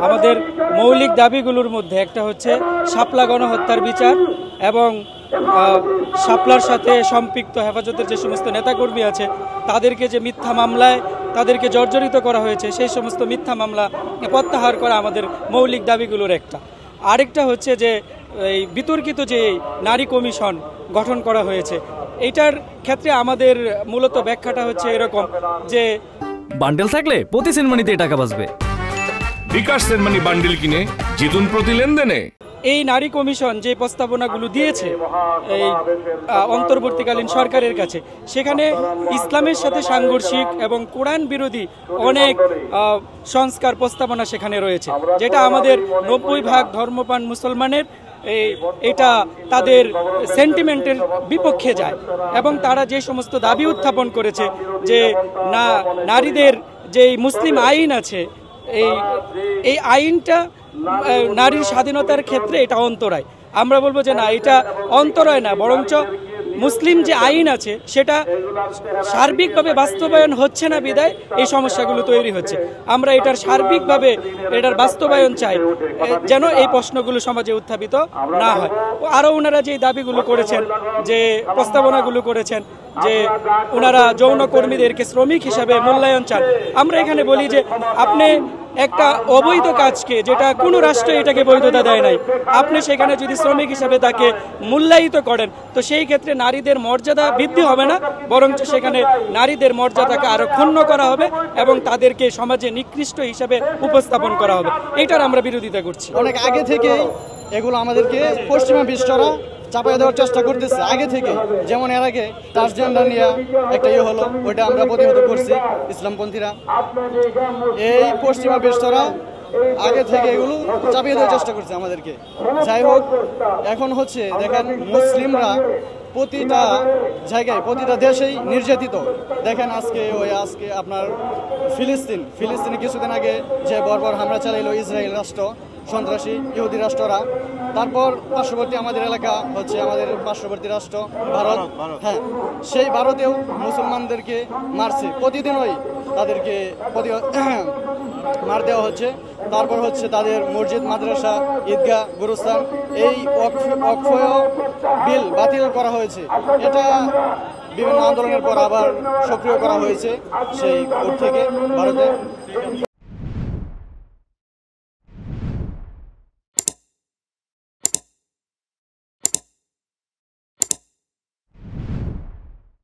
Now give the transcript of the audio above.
আমাদের মৌলিক দাবিগুলোর মধ্যে একটা হচ্ছে শাপলা গণহত্যার বিচার এবং শাপলার সাথে সম্পৃক্ত হেফাজতের যে সমস্ত নেতাকর্মী আছে তাদেরকে যে মিথ্যা মামলায় তাদেরকে জর্জরিত করা হয়েছে সেই সমস্ত মিথ্যা মামলা প্রত্যাহার করা আমাদের মৌলিক দাবিগুলোর একটা। আরেকটা হচ্ছে যে এই বিতর্কিত যে নারী কমিশন গঠন করা হয়েছে এইটার ক্ষেত্রে আমাদের মূলত ব্যাখ্যাটা হচ্ছে এরকম যে বান্ডেল থাকলে প্রতি সেনমানিতে টাকা বাঁচবে। বিকাশ সেনমানি বান্ডেল কিনে জিতুন প্রতি লেনদেনে। এই নারী কমিশন যে প্রস্তাবনাগুলো দিয়েছে এই অন্তর্বর্তীকালীন সরকারের কাছে সেখানে ইসলামের সাথে সাংঘর্ষিক এবং কোরআন বিরোধী অনেক সংস্কার প্রস্তাবনা সেখানে রয়েছে, যেটা আমাদের 90% ধর্মপ্রাণ মুসলমানের এটা তাদের সেন্টিমেন্টের বিপক্ষে যায়। এবং তারা যে সমস্ত দাবি উত্থাপন করেছে যে নারীদের যে মুসলিম আইন আছে এই আইনটা নারীর স্বাধীনতার ক্ষেত্রে এটা অন্তরায়। আমরা বলবো যে না, এটা অন্তরায় না, বরঞ্চ মুসলিম যে আইন আছে সেটা সার্বিকভাবে বাস্তবায়ন হচ্ছে না বিধায় এই সমস্যাগুলো তৈরি হচ্ছে। আমরা এটার সার্বিকভাবে এটার বাস্তবায়ন চাই, যেন এই প্রশ্নগুলো সমাজে উত্থাপিত না হয়। আরও ওনারা যে দাবিগুলো করেছেন, যে প্রস্তাবনাগুলো করেছেন, যে ওনারা যৌনকর্মীদেরকে শ্রমিক হিসাবে মূল্যায়ন চান। আমরা এখানে বলি যে আপনি একটা অবৈধ কাজকে, যেটা কোনো রাষ্ট্র এটাকে বৈধতা দেয় নাই, আপনি সেখানে যদি শ্রমিক হিসাবে তাকে মূল্যায়িত করেন তো সেই ক্ষেত্রে নারীদের মর্যাদা বৃদ্ধি হবে না, বরঞ্চ সেখানে নারীদের মর্যাদাকে আরো ক্ষুণ্ণ করা হবে এবং তাদেরকে সমাজে নিকৃষ্ট হিসাবে উপস্থাপন করা হবে। এটার আমরা বিরোধিতা করছি। অনেক আগে থেকে এগুলো আমাদেরকে পশ্চিমা বিশ্বরা চাপাই দেওয়ার চেষ্টা করতেছে আগে থেকে। যেমন এর আগে ট্রান্সজেন্ডার নিয়ে একটা হলো, ওইটা আমরা প্রতিহত করছি ইসলামপন্থীরা। এই পশ্চিমা বিশ্বরা আগে থেকে এগুলো চাপিয়ে দেওয়ার চেষ্টা করছে আমাদেরকে। যাই হোক, এখন হচ্ছে দেখেন মুসলিমরা প্রতিটা জায়গায় প্রতিটা দেশেই নির্যাতিত। দেখেন আজকে আপনার ফিলিস্তিনে কিছুদিন আগে যে বর্বর হামলা চালাইলো ইসরায়েল রাষ্ট্র, সন্ত্রাসী ইহুদি রাষ্ট্ররা। তারপর পার্শ্ববর্তী আমাদের এলাকা হচ্ছে আমাদের পার্শ্ববর্তী রাষ্ট্র ভারত। হ্যাঁ, সেই ভারতেও মুসলমানদেরকে মারছে, প্রতিদিনই তাদেরকে মার দেওয়া হচ্ছে। তারপর হচ্ছে তাদের মসজিদ, মাদ্রাসা, ঈদগাহ, গুরুস্থান এই অক্ষয় বিল বাতিল করা হয়েছে। এটা বিভিন্ন আন্দোলনের পর আবার সক্রিয় করা হয়েছে সেই কোর্ট থেকে ভারতে।